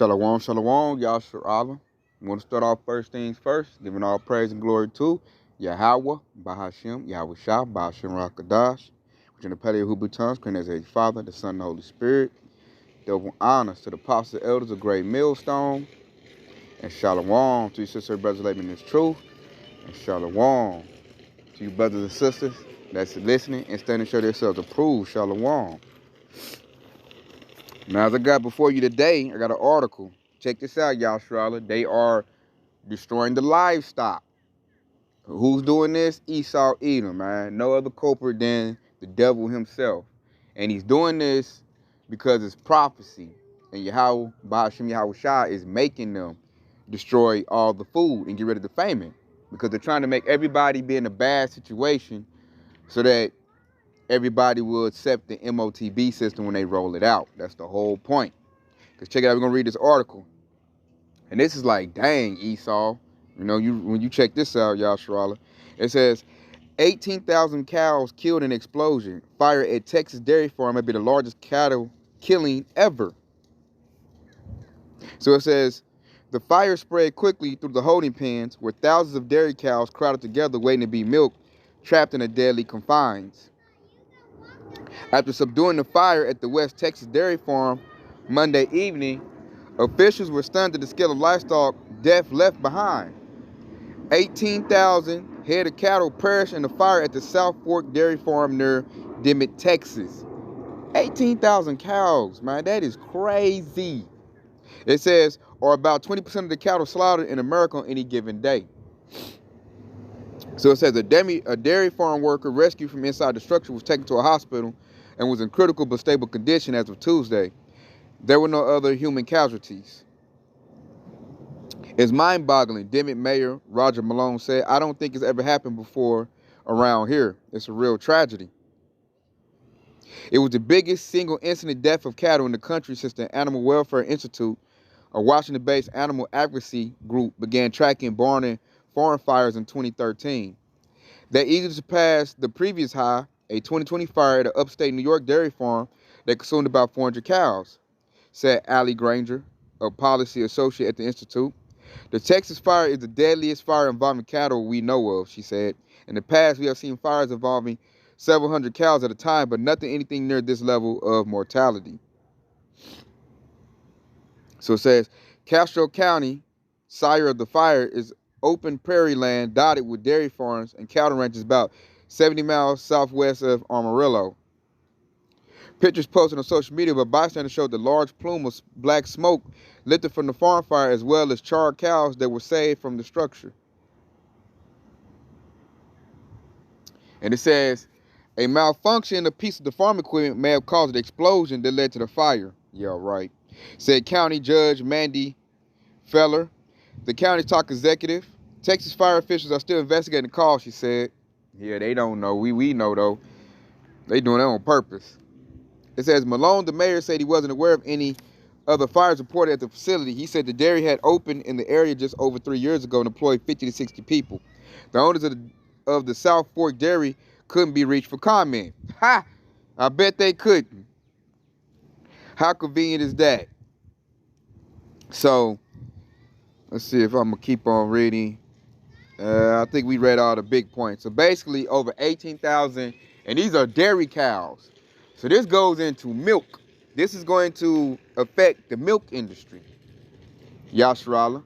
Shalom, shalom, Yahshua. We want to start off first things first, giving all praise and glory to Yahweh, Bahashem, Yahweh Shah, Bahashem Rakadash, which in the Paleo Hebrew tongues, created as a Father, the Son, and the Holy Spirit. Double honors to the apostles, elders of Great Millstone, and shalom to your sister and brothers living in this truth, and shalom to you brothers and sisters that's listening and standing to show themselves approved. Shalom. Now, as I got before you today, I got an article. Check this out, Yahshua. They are destroying the livestock. Who's doing this? Esau Edom, man. No other culprit than the devil himself. And he's doing this because it's prophecy. And Yahweh, Bahashem Yahweh Shah, is making them destroy all the food and get rid of the famine. Because they're trying to make everybody be in a bad situation so that everybody will accept the MOTB system when they roll it out. That's the whole point. Because check it out, we're going to read this article. And this is like, dang, Esau. You know, when you check this out, Yahshua, it says, 18,000 cows killed in explosion. Fire at Texas dairy farm may be the largest cattle killing ever. So it says, the fire spread quickly through the holding pens where thousands of dairy cows crowded together waiting to be milked, trapped in the deadly confines. After subduing the fire at the West Texas dairy farm Monday evening, officials were stunned at the scale of livestock death left behind. 18,000 head of cattle perished in the fire at the South Fork Dairy Farm near Dimmitt, Texas. 18,000 cows, man, that is crazy. It says, or about 20% of the cattle slaughtered in America on any given day. So it says a dairy farm worker rescued from inside the structure was taken to a hospital and was in critical but stable condition as of Tuesday. There were no other human casualties. It's mind-boggling, Dimmitt Mayor Roger Malone said. I don't think it's ever happened before around here. It's a real tragedy. It was the biggest single incident death of cattle in the country since the Animal Welfare Institute, a Washington-based animal advocacy group, began tracking barn and farm fires in 2013. They easily surpassed the previous high, a 2020 fire at an upstate New York dairy farm that consumed about 400 cows, said Allie Granger, a policy associate at the Institute. The Texas fire is the deadliest fire involving cattle we know of, she said. In the past, we have seen fires involving several hundred cows at a time, but anything near this level of mortality. So it says, Castro County, sire of the fire, is open prairie land dotted with dairy farms and cattle ranches about 70 miles southwest of Amarillo. Pictures posted on social media by bystanders showed the large plume of black smoke lifted from the farm fire, as well as charred cows that were saved from the structure. And it says, a malfunction in a piece of the farm equipment may have caused the explosion that led to the fire. Yeah, right. Said County Judge Mandy Feller, the county's top executive. Texas fire officials are still investigating the cause, she said. Yeah, they don't know. We know, though. They doing it on purpose. It says Malone, the mayor, said he wasn't aware of any other fires reported at the facility. He said the dairy had opened in the area just over 3 years ago and employed 50 to 60 people. The owners of the South Fork Dairy couldn't be reached for comment. Ha! I bet they couldn't. How convenient is that? So, let's see if I'm going to keep on reading. I think we read all the big points. So basically, over 18,000, and these are dairy cows. So this goes into milk. This is going to affect the milk industry, Yashrala.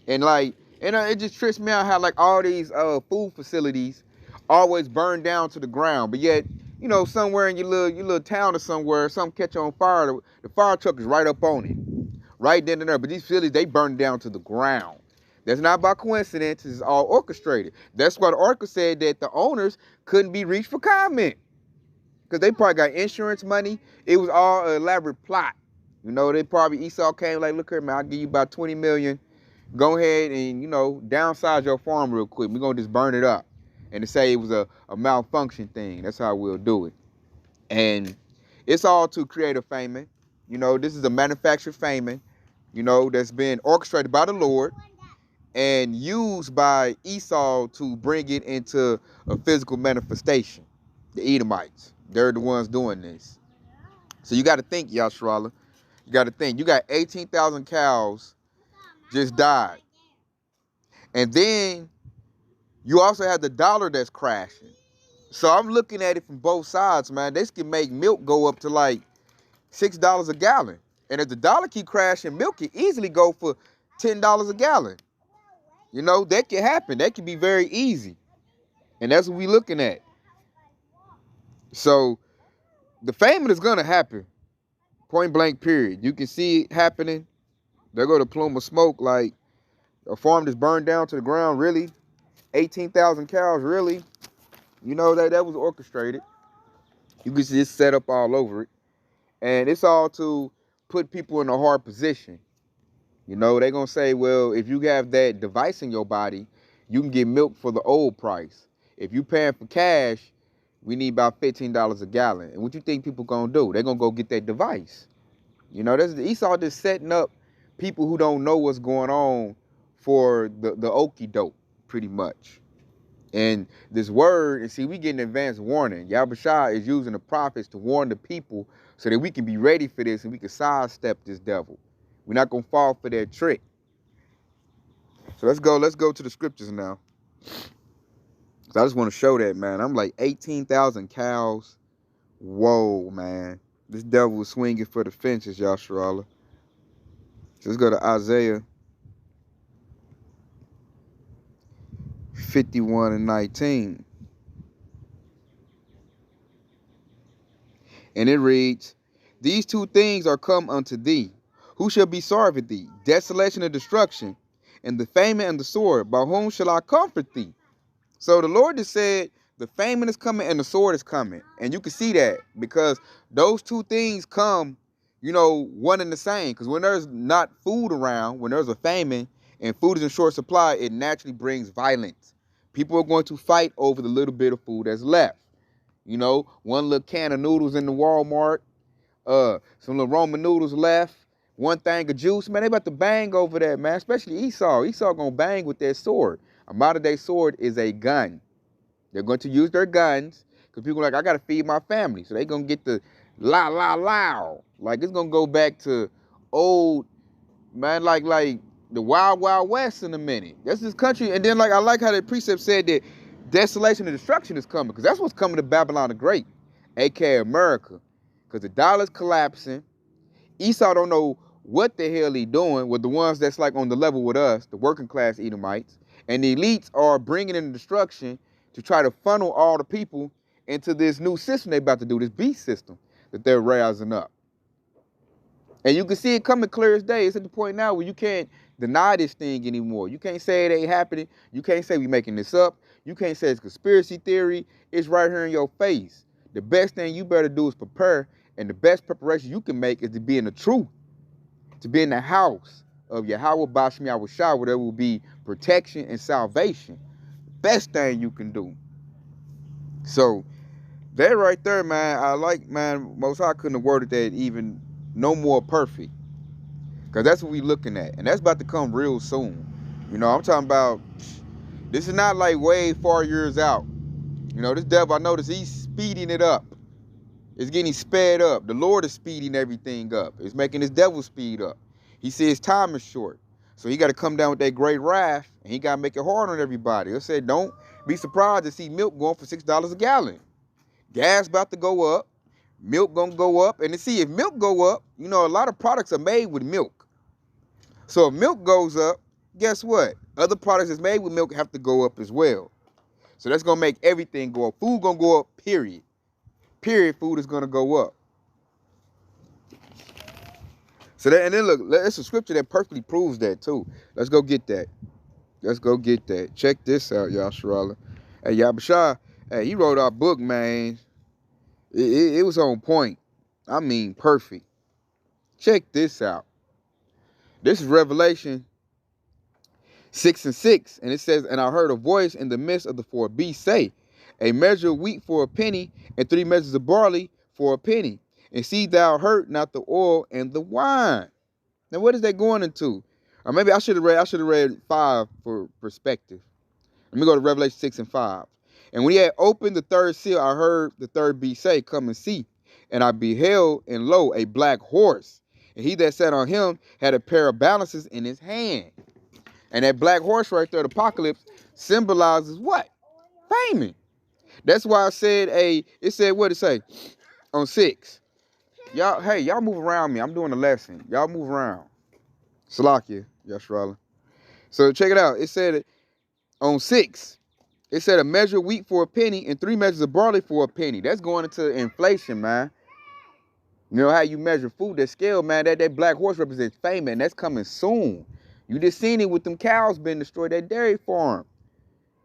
And it just trips me out how like all these food facilities always burn down to the ground, but yet, you know, somewhere in your little town or somewhere, something catch on fire, the fire truck is right up on it, right then and there. But these facilities, they burn down to the ground. That's not by coincidence. It's all orchestrated. That's why the article said that the owners couldn't be reached for comment. Because they probably got insurance money. It was all an elaborate plot. You know, Esau came like, look here, man, I'll give you about 20 million. Go ahead and, you know, downsize your farm real quick. We're going to just burn it up. And to say it was a malfunction thing, that's how we'll do it. And it's all to create a famine. You know, this is a manufactured famine, you know, that's been orchestrated by the Lord and used by Esau to bring it into a physical manifestation. The Edomites, they're the ones doing this. So you got to think, Yashrala, You got to think. You got 18,000 cows just died. And then you also have the dollar that's crashing. So I'm looking at it from both sides, man. This can make milk go up to like $6 a gallon. And if the dollar keep crashing, milk can easily go for $10 a gallon. You know, that can happen. That can be very easy. And that's what we're looking at. So the famine is going to happen. Point blank period. You can see it happening. There go the plume of smoke, like a farm that's burned down to the ground, really. 18,000 cows, really. You know, that was orchestrated. You can see it set up all over it. And it's all to put people in a hard position. You know, they're going to say, well, if you have that device in your body, you can get milk for the old price. If you paying for cash, we need about $15 a gallon. And what you think people going to do? They're going to go get that device. You know, Esau just setting up people who don't know what's going on for the okie doke, pretty much. And this word, and see, we get an advanced warning. Yahushua is using the prophets to warn the people so that we can be ready for this and we can sidestep this devil. We're not going to fall for their trick. So let's go to the scriptures now. So I just want to show that, man. I'm like 18,000 cows. Whoa, man. This devil was swinging for the fences, Yasharallah. So let's go to Isaiah 51:19. And it reads, these two things are come unto thee. Who shall be sorry for thee? Desolation and destruction, and the famine and the sword. By whom shall I comfort thee? So the Lord just said, the famine is coming and the sword is coming. And you can see that because those two things come, you know, one and the same. Because when there's not food around, when there's a famine and food is in short supply, it naturally brings violence. People are going to fight over the little bit of food that's left. You know, one little can of noodles in the Walmart, some little Roman noodles left, one thing of juice. Man, they about to bang over that, man, especially Esau. Esau going to bang with their sword. A modern-day sword is a gun. They're going to use their guns because people are like, I got to feed my family. So they're going to get the la, la, la. Like, it's going to go back to old, man, like the Wild Wild West in a minute. That's this country. And then, like, I like how the precept said that desolation and destruction is coming because that's what's coming to Babylon the Great, a.k.a. America, because the dollar's collapsing. Esau don't know what the hell he doing with the ones that's like on the level with us, the working class Edomites, and the elites are bringing in destruction to try to funnel all the people into this new system they're about to do, this beast system that they're rising up. And you can see it coming clear as day. It's at the point now where you can't deny this thing anymore. You can't say it ain't happening. You can't say we making this up. You can't say it's conspiracy theory. It's right here in your face. The best thing you better do is prepare, and the best preparation you can make is to be in the truth, to be in the house of Yahweh Bashmi Yahushua, where there will be protection and salvation. Best thing you can do. So that right there, man, I like, man, Most High couldn't have worded that even no more perfect. Because that's what we looking at. And that's about to come real soon. You know, I'm talking about, this is not like way far years out. You know, this devil, I notice he's speeding it up. It's getting sped up. The Lord is speeding everything up. It's making this devil speed up. He says time is short. So he got to come down with that great wrath, and he got to make it hard on everybody. He'll say, don't be surprised to see milk going for $6 a gallon. Gas about to go up. Milk going to go up. And to see if milk go up, you know, a lot of products are made with milk. So if milk goes up, guess what? Other products that's made with milk have to go up as well. So that's going to make everything go up. Food going to go up, period. Period, food is going to go up. So that, and then look, there's a scripture that perfectly proves that too. Let's go get that. Let's go get that. Check this out, Yasharallah. Hey, Yahushua, hey, he wrote our book, man. It was on point. I mean, perfect. Check this out. This is Revelation 6:6. And it says, and I heard a voice in the midst of the four beasts say, a measure of wheat for a penny, and 3 measures of barley for a penny. And see thou hurt not the oil and the wine. Now what is that going into? Or maybe I should have read 5 for perspective. Let me go to Revelation 6:5. And when he had opened the third seal, I heard the third beast say, come and see. And I beheld, and lo, a black horse. And he that sat on him had a pair of balances in his hand. And that black horse right there, the apocalypse, symbolizes what? Famine. That's why I said it said what it say on 6. Y'all, hey, y'all move around me. I'm doing a lesson. Y'all move around. Salakia, Yashrala. So check it out. It said on 6, it said a measure of wheat for a penny and 3 measures of barley for a penny. That's going into inflation, man. You know how you measure food, that scale, man, that black horse represents famine. That's coming soon. You just seen it with them cows being destroyed, that dairy farm.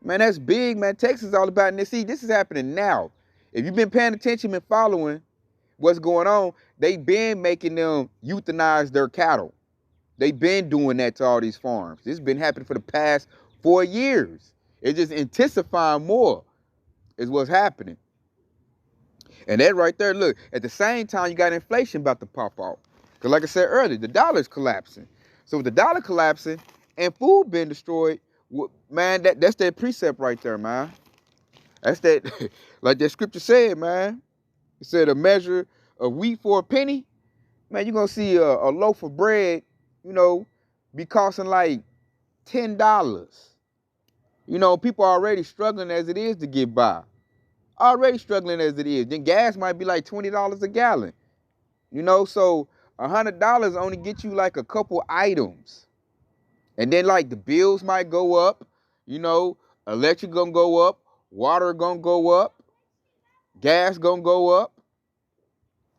Man, that's big, man. Texas is all about it. See, this is happening now. If you've been paying attention and following what's going on, they been making them euthanize their cattle. They been doing that to all these farms. This has been happening for the past 4 years. It's just intensifying more is what's happening. And that right there, look, at the same time, you got inflation about to pop off. Because like I said earlier, the dollar's collapsing. So with the dollar collapsing and food being destroyed, man, that's that precept right there, man. That's that, like that scripture said, man. It said a measure of wheat for a penny. Man, you're going to see a loaf of bread, you know, be costing like $10. You know, people are already struggling as it is to get by. Already struggling as it is. Then gas might be like $20 a gallon. You know, so $100 only get you like a couple items. And then like the bills might go up. You know, electric gonna go up. Water gonna go up. Gas gonna go up.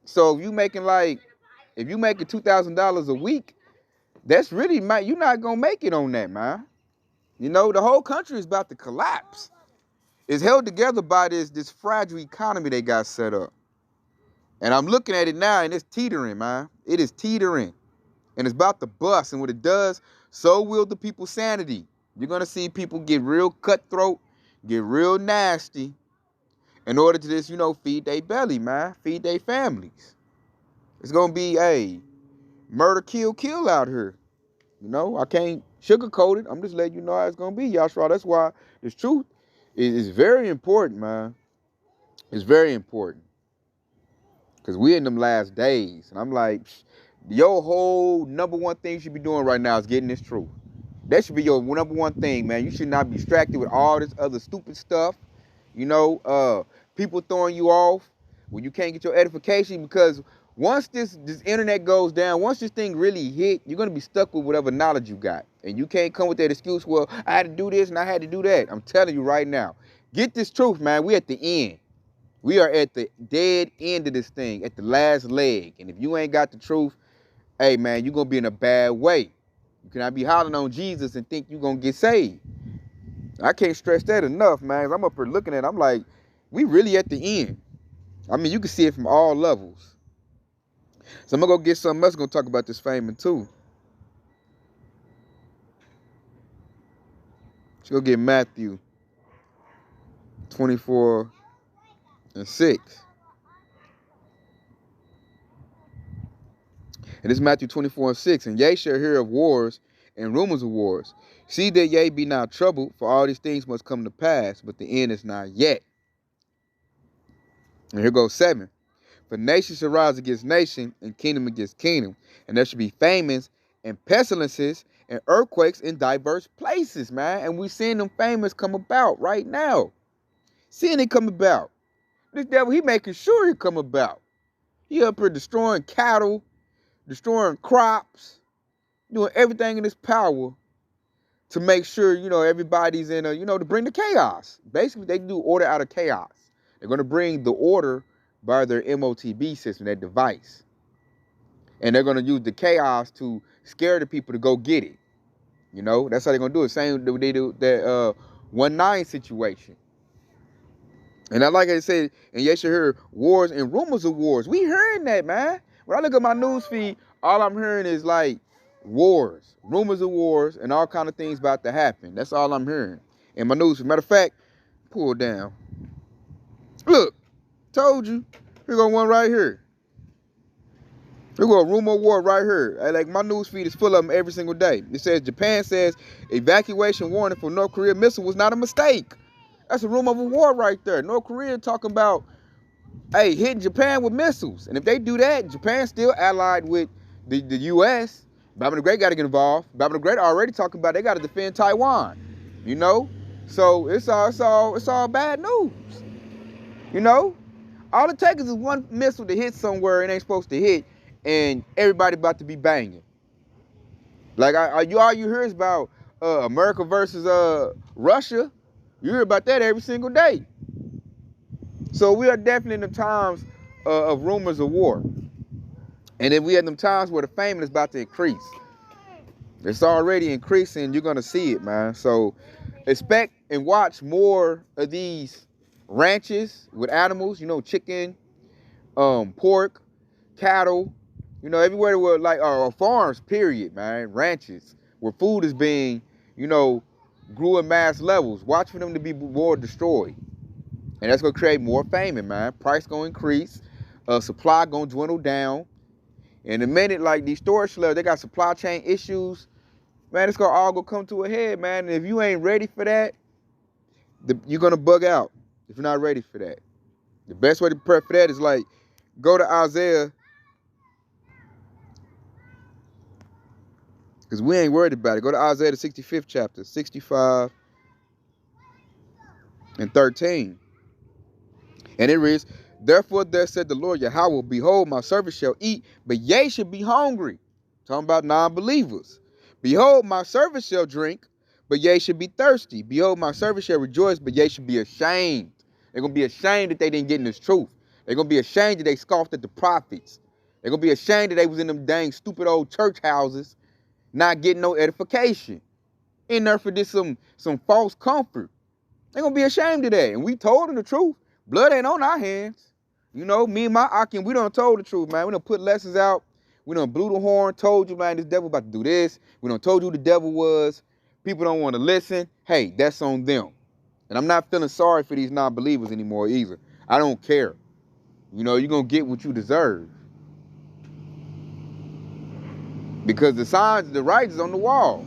So if you making $2,000 a week, that's really, you're not gonna make it on that, man. You know, the whole country is about to collapse. It's held together by this fragile economy they got set up. And I'm looking at it now, and it's teetering, man. It is teetering. And it's about to bust. And when it does, so will the people's sanity. You're going to see people get real cutthroat, get real nasty, in order to just, you know, feed their belly, man. Feed their families. It's going to be, murder, kill out here. You know, I can't sugarcoat it. I'm just letting you know how it's going to be, Yashra. That's why this truth is very important, man. It's very important. Because we're in them last days. And I'm like, your whole number one thing you should be doing right now is getting this truth. That should be your number one thing, man. You should not be distracted with all this other stupid stuff. You know, people throwing you off when you can't get your edification. Because once this internet goes down, once this thing really hit, you're going to be stuck with whatever knowledge you got. And you can't come with that excuse, well, I had to do this and I had to do that. I'm telling you right now. Get this truth, man. We're at the end. We are at the dead end of this thing, at the last leg. And if you ain't got the truth, hey, man, you're going to be in a bad way. You cannot be hollering on Jesus and think you're going to get saved. I can't stress that enough, man. I'm up here looking at it. I'm like, we really at the end. I mean, you can see it from all levels. So I'm going to go get something else. I'm going to talk about this famine, too. Let's go get Matthew 24 and 6. And this is Matthew 24 and 6. And ye shall hear of wars and rumors of wars. See that ye be not troubled, for all these things must come to pass, but the end is not yet. And here goes 7. For nation shall rise against nation, and kingdom against kingdom. And there shall be famines and pestilences and earthquakes in diverse places, man. And we seeing them famines come about right now. Seeing it come about. This devil, he making sure it come about. He up here destroying cattle, destroying crops, doing everything in his power to make sure, you know, everybody's in a, you know, to bring the chaos. Basically, they do order out of chaos. They're going to bring the order by their MOTB system, that device. And they're going to use the chaos to scare the people to go get it. You know, that's how they're going to do it. Same that they do that 1-9 situation. And I like I said, and yes, you hear wars and rumors of wars. We hearing that, man. When I look at my news feed, all I'm hearing is like wars, rumors of wars, and all kind of things about to happen. That's all I'm hearing. And my news, matter of fact, pull down. Look, told you. Here go one right here. Here go a rumor of war right here. Like my news feed is full of them every single day. It says Japan says evacuation warning for North Korea missile was not a mistake. That's a rumor of a war right there. North Korea talking about, hey, hitting Japan with missiles. And if they do that, Japan's still allied with the U.S., Babylon the Great got to get involved. Babylon the Great already talking about they got to defend Taiwan. You know, so it's all bad news. You know, all it takes is one missile to hit somewhere it ain't supposed to hit, and everybody about to be banging. Like all you hear is about America versus Russia. You hear about that every single day. So we are definitely in the times of rumors of war. And then we have them times where the famine is about to increase. It's already increasing. You're going to see it, man. So expect and watch more of these ranches with animals, you know, chicken, pork, cattle, you know, everywhere where like farms, period, man, ranches where food is being, you know, grew in mass levels. Watch for them to be more destroyed. And that's going to create more famine, man. Price going to increase. Supply going to dwindle down. And the minute, like, these storage levels, they got supply chain issues, man, it's going to all come to a head, man. And if you ain't ready for that, you're going to bug out if you're not ready for that. The best way to prepare for that is, like, go to Isaiah, because we ain't worried about it. Go to Isaiah, the 65th chapter, 65 and 13. And it reads, therefore there said the Lord Yahweh, behold, my servant shall eat, but ye shall be hungry. Talking about non-believers. Behold, my servant shall drink, but ye shall be thirsty. Behold, my servant shall rejoice, but ye shall be ashamed. They're going to be ashamed that they didn't get in this truth. They're going to be ashamed that they scoffed at the prophets. They're going to be ashamed that they was in them dang stupid old church houses, not getting no edification. In there for this some false comfort. They're going to be ashamed of that. And we told them the truth. Blood ain't on our hands. You know, me and my Akim, we done told the truth, man. We done put lessons out. We done blew the horn, told you, man, this devil about to do this. We done told you who the devil was. People don't want to listen. Hey, that's on them. And I'm not feeling sorry for these non-believers anymore either. I don't care. You know, you're going to get what you deserve. Because the signs, the right is on the wall.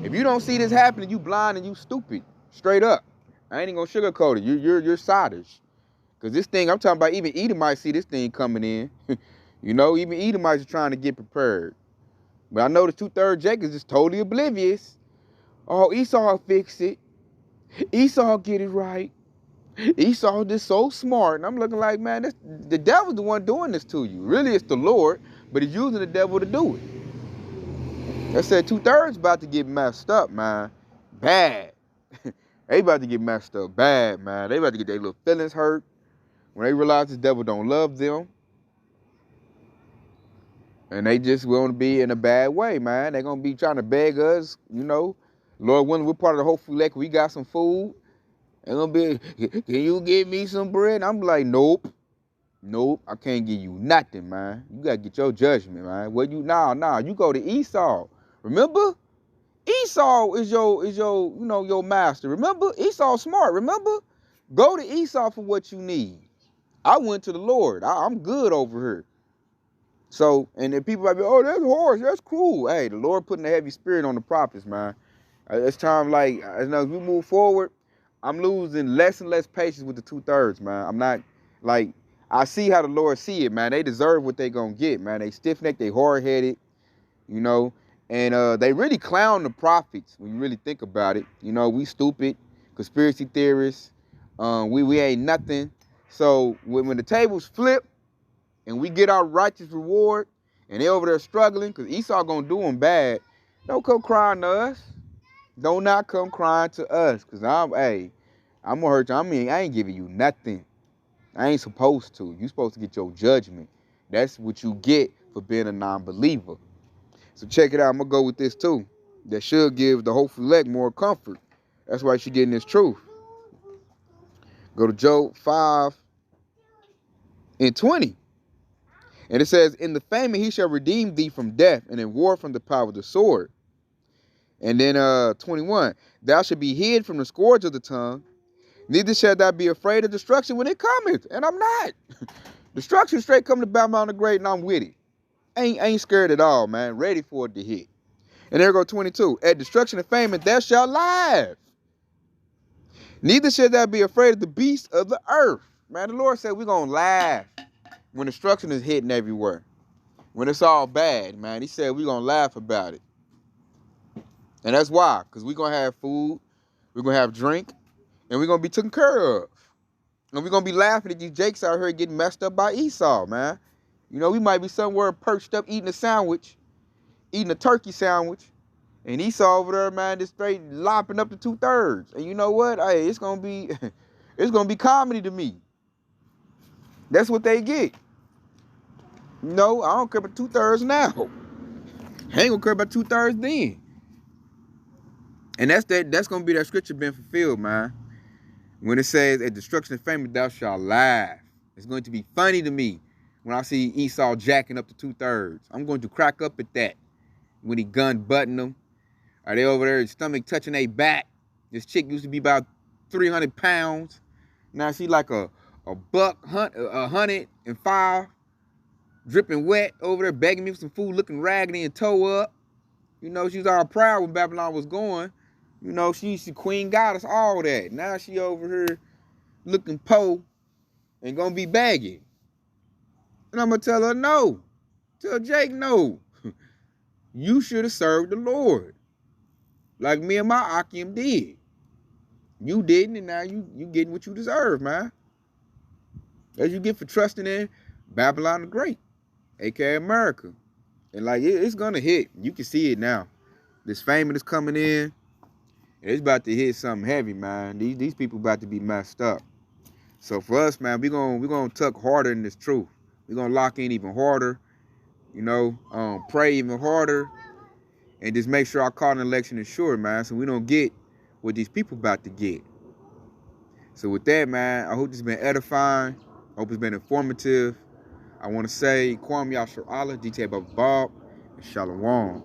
If you don't see this happening, you blind and you stupid. Straight up. I ain't even going to sugarcoat it. You're sottish. Because this thing, I'm talking about, even Edomites see this thing coming in. You know, even Edomites are trying to get prepared. But I know the 2/3 Jacob is just totally oblivious. Oh, Esau fix it. Esau get it right. Esau just so smart. And I'm looking like, man, the devil's the one doing this to you. Really, it's the Lord, but he's using the devil to do it. I said 2/3 about to get messed up, man. Bad. They about to get messed up bad, man. They about to get their little feelings hurt. When they realize the devil don't love them, and they just want to be in a bad way, man. They're going to be trying to beg us, you know. Lord, when we're part of the Hopeful Elect, we got some food. They're going to be, can you give me some bread? And I'm like, nope. Nope, I can't give you nothing, man. You got to get your judgment, man. Well, you go to Esau. Remember? Esau is your, you know, your master. Remember? Esau's smart. Remember? Go to Esau for what you need. I went to the Lord. I'm good over here. So, and then people might be, oh, that's harsh. That's cruel. Hey, the Lord putting a heavy spirit on the prophets, man. It's time, like, as we move forward, I'm losing less and less patience with the 2/3, man. I'm not, like, I see how the Lord see it, man. They deserve what they gonna get, man. They stiff-necked, they hard-headed, you know, and they really clown the prophets when you really think about it. You know, we stupid, conspiracy theorists, we ain't nothing. So when the tables flip and we get our righteous reward and they over there struggling, because Esau going to do them bad, don't come crying to us. Don't not come crying to us, because I'm going to hurt you. I mean, I ain't giving you nothing. I ain't supposed to. You supposed to get your judgment. That's what you get for being a non-believer. So check it out. I'm going to go with this too. That should give the Hopeful Elect more comfort. That's why she's getting this truth. Go to Job 5 and 20. And it says, in the famine he shall redeem thee from death, and in war from the power of the sword. And then 21, thou shalt be hid from the scourge of the tongue, neither shalt thou be afraid of destruction when it cometh. And I'm not. Destruction straight come to Babylon the Great, and I'm with it. Ain't scared at all, man. Ready for it to hit. And there go 22. At destruction and famine thou shalt laugh. Neither shalt thou be afraid of the beasts of the earth. Man, the Lord said we're going to laugh when destruction is hitting everywhere. when it's all bad, man. He said we're going to laugh about it. And that's why, because we're going to have food, we're going to have drink, and we're going to be taken care of. And we're going to be laughing at these jakes out here getting messed up by Esau, man. You know, we might be somewhere perched up eating a sandwich, eating a turkey sandwich, and Esau over there, man, just straight lopping up to 2/3. And you know what? Hey, it's going to be, it's going to be comedy to me. That's what they get. No, I don't care about 2/3 now. I ain't gonna care about 2/3 then. And that's gonna be that scripture being fulfilled, man. When it says, at destruction and famine thou shalt laugh. It's going to be funny to me when I see Esau jacking up to 2/3. I'm going to crack up at that. When he gun button them. Are they over there, his stomach touching their back? This chick used to be about 300 pounds. Now she like a buck, 105. Dripping wet over there, begging me for some food, looking raggedy and toe up. You know, she was all proud when Babylon was going. You know, she's the queen goddess, all that. Now she over here looking po and gonna be begging. And I'm gonna tell her no. Tell Jake no. You should have served the Lord. Like me and my Akim did. You didn't, and now you getting what you deserve, man. As you get for trusting in Babylon the Great. A.K.A. America. And like, it's gonna hit. You can see it now. This famine is coming in. It's about to hit something heavy, man. These people about to be messed up. So for us, man, we're gonna tuck harder in this truth. We're gonna lock in even harder, you know, pray even harder, and just make sure our call and election is sure, man, so we don't get what these people about to get. So with that, man, I hope this has been edifying. I hope it's been informative. I want to say, Kwam Yashar Allah, DT Baba Bob, and Shalom.